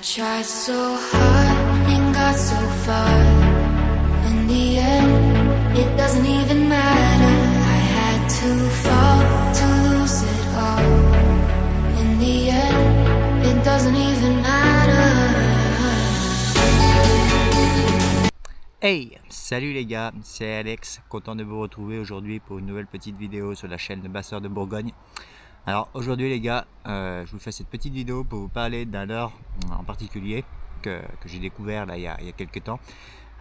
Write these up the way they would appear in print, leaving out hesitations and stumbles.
tried so hard and got so far. In the end, it doesn't even matter. I had to fall to lose it all. In the end, it doesn't even matter. Hey, salut les gars, c'est Alex, content de vous retrouver aujourd'hui pour une nouvelle petite vidéo sur la chaîne de Basseur de Bourgogne. Alors aujourd'hui les gars, je vous fais cette petite vidéo pour vous parler d'un leurre en particulier que j'ai découvert là il y a quelques temps.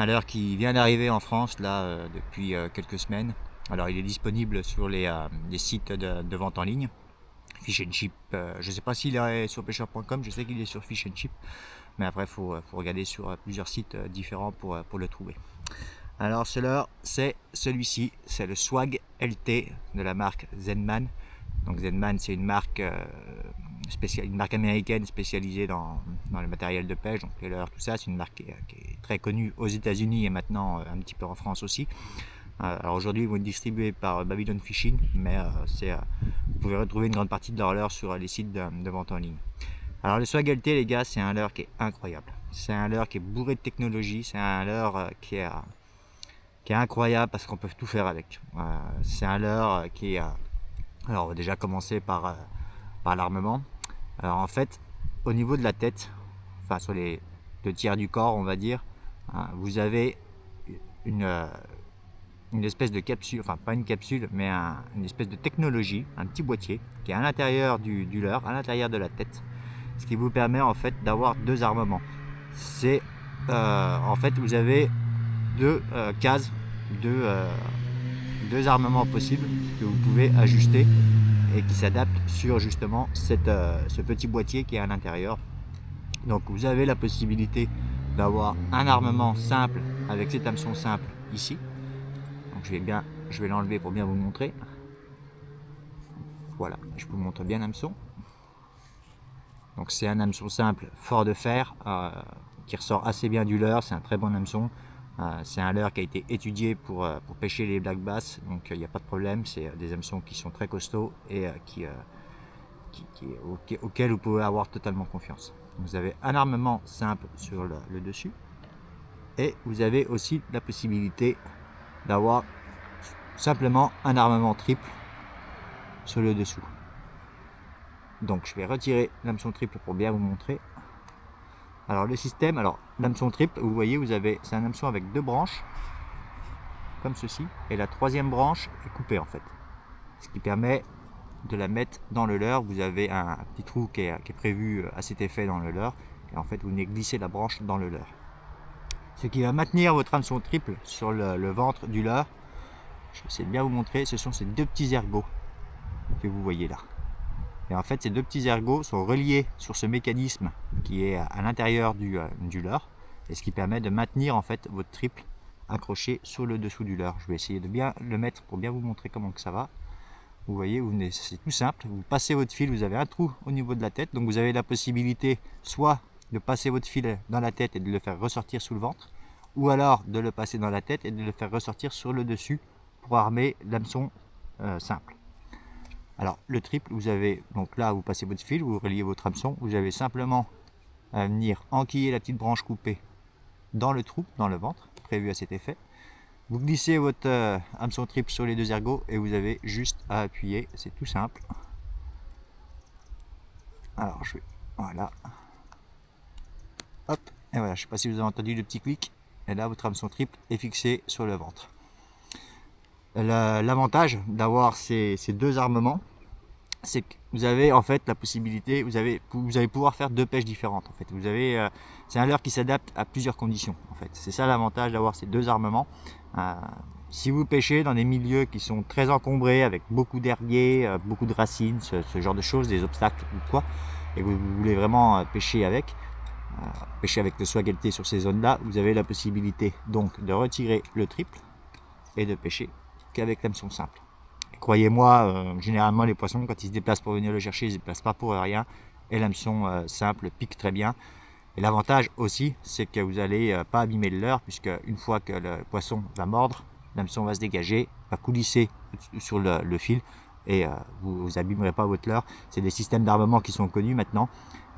Un leurre qui vient d'arriver en France là depuis quelques semaines. Alors il est disponible sur les sites de vente en ligne. Fish and Chip, je ne sais pas s'il est sur pêcheur.com, je sais qu'il est sur Fish and Chip. Mais après il faut regarder sur plusieurs sites différents pour le trouver. Alors ce leurre c'est celui-ci, c'est le Swag LT de la marque Zenman. Donc Zenman c'est une marque américaine spécialisée dans le matériel de pêche, donc les leurres, tout ça. C'est une marque qui est très connue aux États-Unis et maintenant un petit peu en France aussi. Alors aujourd'hui ils vont être distribués par Babylon Fishing, mais vous pouvez retrouver une grande partie de leurs leurres sur les sites de vente en ligne. Alors le Swag LT les gars, c'est un leurre qui est incroyable. C'est un leurre qui est bourré de technologie, c'est un leurre qui est incroyable parce qu'on peut tout faire avec. C'est un leurre qui est... Alors on va déjà commencer par l'armement. Alors en fait, au niveau de la tête, enfin sur les 2 tiers du corps on va dire, vous avez une espèce de capsule, enfin pas une capsule, mais une espèce de technologie, un petit boîtier qui est à l'intérieur du leurre, à l'intérieur de la tête, ce qui vous permet en fait d'avoir 2 armements. C'est en fait vous avez 2 cases, 2 armements possibles que vous pouvez ajuster et qui s'adaptent sur justement ce petit boîtier qui est à l'intérieur. Donc vous avez la possibilité d'avoir un armement simple avec cet hameçon simple ici. Donc je vais l'enlever pour bien vous montrer. Voilà, je vous montre bien l'hameçon. Donc c'est un hameçon simple fort de fer qui ressort assez bien du leurre. C'est un très bon hameçon. C'est un leurre qui a été étudié pour pêcher les black bass, donc il n'y a pas de problème. C'est des hameçons qui sont très costauds et auxquels vous pouvez avoir totalement confiance. Vous avez un armement simple sur le dessus et vous avez aussi la possibilité d'avoir simplement un armement triple sur le dessous. Donc je vais retirer l'hameçon triple pour bien vous montrer. Alors le système, l'hameçon triple, vous voyez, c'est un hameçon avec 2 branches, comme ceci, et la 3e branche est coupée en fait. Ce qui permet de la mettre dans le leurre. Vous avez un petit trou qui est prévu à cet effet dans le leurre, et en fait vous venez glisser la branche dans le leurre. Ce qui va maintenir votre hameçon triple sur le ventre du leurre, je vais essayer de bien vous montrer, ce sont ces 2 petits ergots que vous voyez là. Et en fait, ces 2 petits ergots sont reliés sur ce mécanisme qui est à l'intérieur du leurre, et ce qui permet de maintenir en fait votre triple accroché sur le dessous du leurre. Je vais essayer de bien le mettre pour bien vous montrer comment que ça va. Vous voyez, c'est tout simple. Vous passez votre fil, vous avez un trou au niveau de la tête, donc vous avez la possibilité soit de passer votre fil dans la tête et de le faire ressortir sous le ventre, ou alors de le passer dans la tête et de le faire ressortir sur le dessus pour armer l'hameçon simple. Alors le triple, vous avez, donc là vous passez votre fil, vous reliez votre hameçon, vous avez simplement à venir enquiller la petite branche coupée dans le trou, dans le ventre, prévu à cet effet. Vous glissez votre hameçon triple sur les 2 ergots et vous avez juste à appuyer, c'est tout simple. Alors voilà. Hop, et voilà, je ne sais pas si vous avez entendu le petit clic, et là votre hameçon triple est fixé sur le ventre. L'avantage d'avoir ces 2 armements, c'est que vous avez en fait la possibilité, vous allez pouvoir faire 2 pêches différentes en fait. C'est un leurre qui s'adapte à plusieurs conditions en fait. C'est ça l'avantage d'avoir ces 2 armements. Si vous pêchez dans des milieux qui sont très encombrés avec beaucoup d'herbiers, beaucoup de racines, ce genre de choses, des obstacles ou quoi, et que vous voulez vraiment pêcher avec le Swag LT sur ces zones-là, vous avez la possibilité donc de retirer le triple et de pêcher qu'avec l'hameçon simple. Croyez-moi, généralement les poissons, quand ils se déplacent pour venir le chercher, ils ne se déplacent pas pour rien, et l'hameçon simple pique très bien. Et l'avantage aussi, c'est que vous n'allez pas abîmer le leurre, puisque une fois que le poisson va mordre, l'hameçon va se dégager, va coulisser sur le fil, et vous n'abîmerez pas votre leurre. C'est des systèmes d'armement qui sont connus maintenant.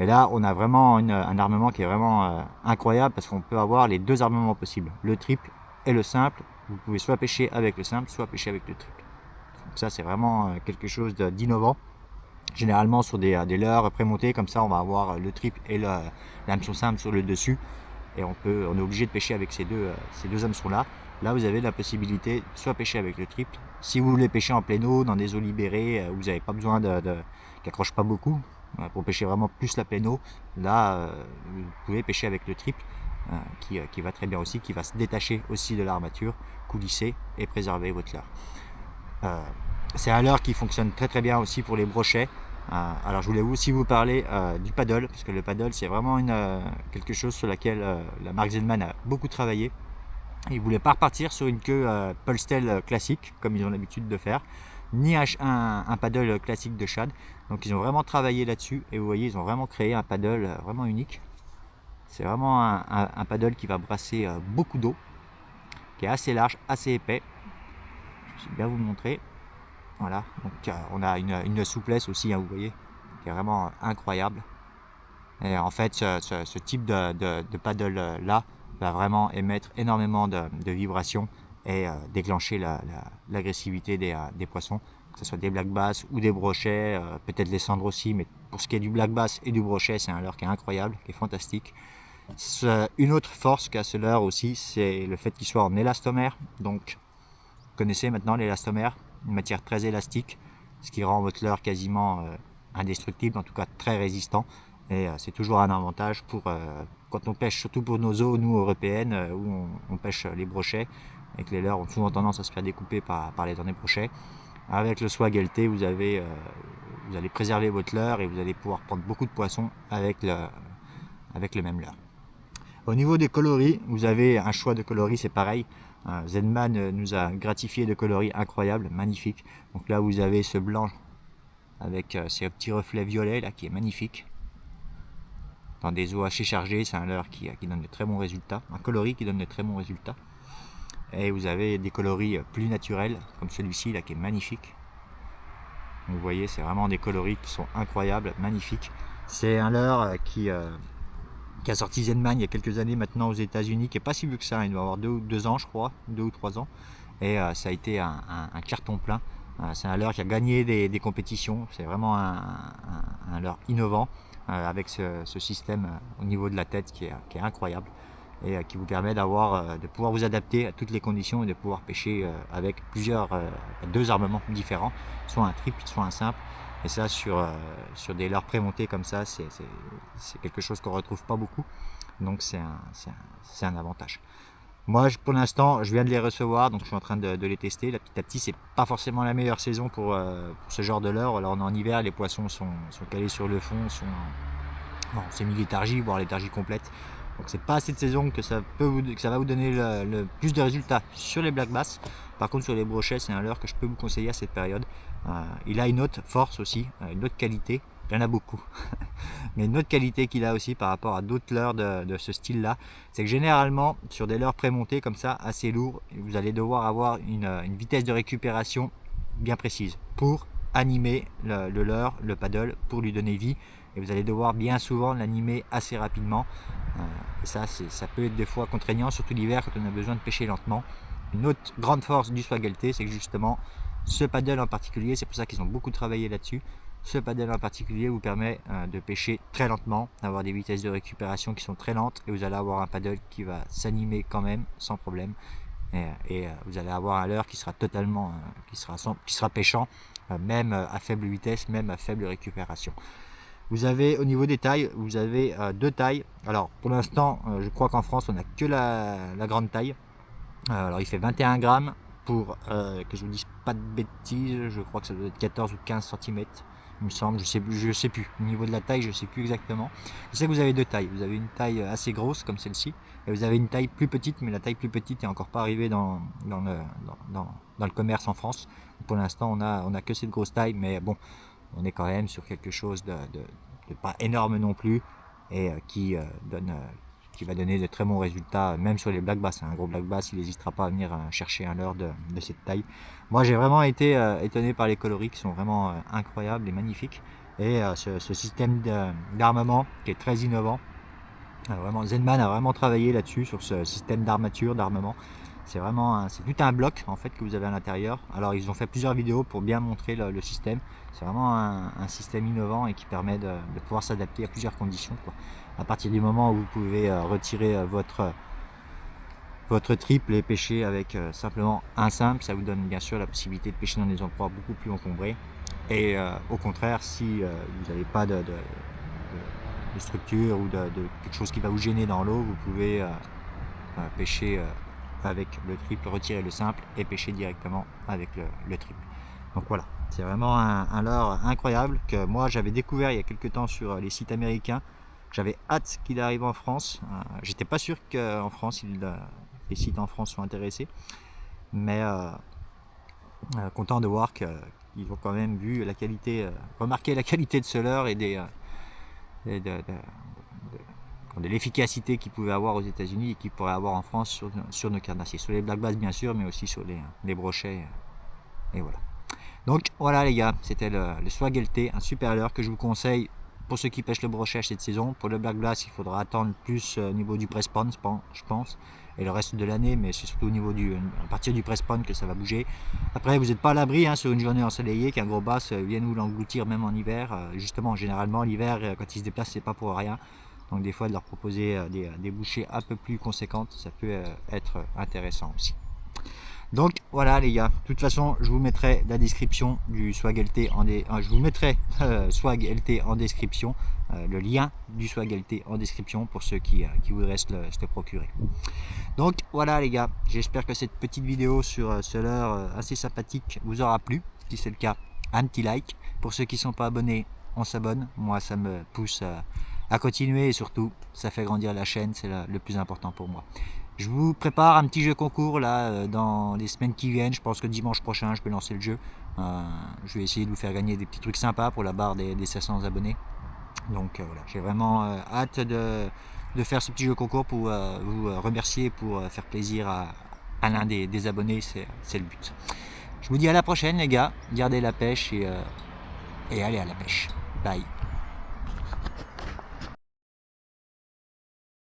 Et là, on a vraiment un armement qui est vraiment incroyable parce qu'on peut avoir les deux armements possibles, le triple et le simple. Vous pouvez soit pêcher avec le simple, soit pêcher avec le triple. Donc ça, c'est vraiment quelque chose d'innovant. Généralement, sur des leurres prémontés, comme ça, on va avoir le triple et l'hameçon simple sur le dessus. Et on est obligé de pêcher avec ces deux hameçons-là. Là, vous avez la possibilité de soit pêcher avec le triple. Si vous voulez pêcher en pleine eau, dans des eaux libérées, où vous n'avez pas besoin qui accrochent pas beaucoup, pour pêcher vraiment plus la pleine eau, là, vous pouvez pêcher avec le triple, qui va très bien aussi, qui va se détacher aussi de l'armature, coulisser et préserver votre leurre. C'est un leurre qui fonctionne très très bien aussi pour les brochets. Alors je voulais aussi vous parler du paddle, parce que le paddle c'est vraiment quelque chose sur laquelle la marque Zenman a beaucoup travaillé. Ils ne voulaient pas repartir sur une queue Polstel classique, comme ils ont l'habitude de faire, ni un paddle classique de shad. Donc ils ont vraiment travaillé là-dessus, et vous voyez, ils ont vraiment créé un paddle vraiment unique. C'est vraiment un paddle qui va brasser beaucoup d'eau, qui est assez large, assez épais. Je vais bien vous montrer. Voilà, donc on a une souplesse aussi, hein, vous voyez, qui est vraiment incroyable. Et en fait, ce type de paddle là va vraiment émettre énormément de vibrations et déclencher l'agressivité des poissons, que ce soit des black bass ou des brochets, peut-être les cendres aussi, mais pour ce qui est du black bass et du brochet, c'est un leurre qui est incroyable, qui est fantastique. Une autre force qu'a ce leurre aussi, c'est le fait qu'il soit en élastomère. Donc, vous connaissez maintenant l'élastomère, une matière très élastique, ce qui rend votre leurre quasiment indestructible, en tout cas très résistant. Et c'est toujours un avantage quand on pêche, surtout pour nos eaux, nous européennes, où on pêche les brochets, et que les leurres ont souvent tendance à se faire découper par les dents des brochets. Avec le Swag LT, vous allez préserver votre leurre et vous allez pouvoir prendre beaucoup de poissons avec le même leurre. Au niveau des coloris, vous avez un choix de coloris, c'est pareil. Zenman nous a gratifié de coloris incroyables, magnifiques. Donc là, vous avez ce blanc avec ces petits reflets violets là, qui est magnifique. Dans des eaux assez chargées, c'est un leurre qui donne de très bons résultats, un coloris qui donne de très bons résultats. Et vous avez des coloris plus naturels, comme celui-ci là qui est magnifique. Donc, vous voyez, c'est vraiment des coloris qui sont incroyables, magnifiques. C'est un leurre qui a sorti Zenman il y a quelques années maintenant aux États-Unis, qui est pas si vieux que ça, il doit avoir 2 ans je crois, 2 ou 3 ans, et ça a été un carton plein. C'est un leurre qui a gagné des compétitions, c'est vraiment un leurre innovant, avec ce système au niveau de la tête qui est incroyable, et qui vous permet de pouvoir vous adapter à toutes les conditions et de pouvoir pêcher avec deux armements différents, soit un triple, soit un simple. Et ça, sur des leurres prémontées comme ça, c'est quelque chose qu'on ne retrouve pas beaucoup. Donc c'est un avantage. Moi, pour l'instant, je viens de les recevoir, donc je suis en train de les tester. Là, petit à petit, c'est pas forcément la meilleure saison pour ce genre de leurre. Là, on est en hiver, les poissons sont calés sur le fond, sont en semi-léthargie, voire léthargie complète. Donc c'est pas assez de saison que ça va vous donner le plus de résultats sur les black bass. Par contre, sur les brochets, c'est un leurre que je peux vous conseiller à cette période. Il a une autre force aussi, une autre qualité. Il y en a beaucoup. Mais une autre qualité qu'il a aussi par rapport à d'autres leurres de ce style-là, c'est que généralement, sur des leurres prémontés comme ça, assez lourds, vous allez devoir avoir une vitesse de récupération bien précise pour animer le leurre, le paddle, pour lui donner vie. Et vous allez devoir bien souvent l'animer assez rapidement. Et ça peut être des fois contraignant, surtout l'hiver quand on a besoin de pêcher lentement. Une autre grande force du Swag LT, c'est que justement, ce paddle en particulier, c'est pour ça qu'ils ont beaucoup travaillé là-dessus, ce paddle en particulier vous permet de pêcher très lentement, d'avoir des vitesses de récupération qui sont très lentes, et vous allez avoir un paddle qui va s'animer quand même, sans problème. Et vous allez avoir un leurre qui sera totalement, qui sera pêchant, même à faible vitesse, même à faible récupération. Vous avez au niveau des tailles, vous avez deux tailles. Alors pour l'instant, je crois qu'en France, on n'a que la grande taille. Alors il fait 21 grammes pour que je vous dise pas de bêtises, je crois que ça doit être 14 ou 15 cm, il me semble, je sais plus. Au niveau de la taille, je sais plus exactement. Je sais que vous avez deux tailles. Vous avez une taille assez grosse comme celle-ci, et vous avez une taille plus petite, mais la taille plus petite n'est encore pas arrivée dans le commerce en France. Pour l'instant, on a que cette grosse taille, mais bon, on est quand même sur quelque chose de pas énorme non plus, et qui va donner de très bons résultats, même sur les black bass. Un gros black bass, il n'hésitera pas à venir chercher un leurre de cette taille. Moi, j'ai vraiment été étonné par les coloris qui sont vraiment incroyables et magnifiques. et ce système d'armement qui est très innovant. Vraiment, Zenman a vraiment travaillé là-dessus, sur ce système d'armement. C'est vraiment c'est tout un bloc en fait que vous avez à l'intérieur. Alors ils ont fait plusieurs vidéos pour bien montrer le système. C'est vraiment un système innovant et qui permet de pouvoir s'adapter à plusieurs conditions, quoi. À partir du moment où vous pouvez retirer votre triple et pêcher avec simplement un simple, ça vous donne bien sûr la possibilité de pêcher dans des endroits beaucoup plus encombrés. Et au contraire, si vous n'avez pas de structure ou de quelque chose qui va vous gêner dans l'eau, vous pouvez pêcher avec le triple, retirer le simple et pêcher directement avec le triple. Donc voilà, c'est vraiment un leurre incroyable que moi j'avais découvert il y a quelques temps sur les sites américains. J'avais hâte qu'il arrive en France. J'étais pas sûr qu'en France, les sites en France soient intéressés, mais content de voir qu'ils ont quand même vu la qualité, remarqué la qualité de ce leurre et de l'efficacité qu'il pouvait avoir aux États-Unis et qu'il pourrait avoir en France sur nos carnassiers, sur les black bass bien sûr, mais aussi sur les brochets. Et voilà. Donc voilà les gars, c'était le Swag LT, un super leurre que je vous conseille pour ceux qui pêchent le brochet cette saison. Pour le black bass, il faudra attendre plus au niveau du press spawn, je pense, et le reste de l'année, mais c'est surtout au niveau à partir du press spawn que ça va bouger. Après, vous n'êtes pas à l'abri sur une journée ensoleillée qu'un gros bass vienne vous l'engloutir même en hiver. Justement, généralement l'hiver, quand ils se déplacent, c'est pas pour rien. Donc des fois, de leur proposer des bouchées un peu plus conséquentes, ça peut être intéressant aussi. Donc voilà les gars, de toute façon je vous mettrai la description du Swag LT je vous mettrai Swag LT en description, le lien du Swag LT en description pour ceux qui voudraient se le procurer. Donc voilà les gars, j'espère que cette petite vidéo sur ce leurre assez sympathique vous aura plu. Si c'est le cas, un petit like. Pour ceux qui ne sont pas abonnés, on s'abonne, moi ça me pousse à continuer et surtout ça fait grandir la chaîne, c'est le plus important pour moi. Je vous prépare un petit jeu concours là dans les semaines qui viennent. Je pense que dimanche prochain je peux lancer le jeu. Je vais essayer de vous faire gagner des petits trucs sympas pour la barre des 500 abonnés. Donc voilà, j'ai vraiment hâte de faire ce petit jeu concours pour vous remercier, pour faire plaisir à l'un des abonnés, c'est le but. Je vous dis à la prochaine les gars, gardez la pêche et allez à la pêche. Bye.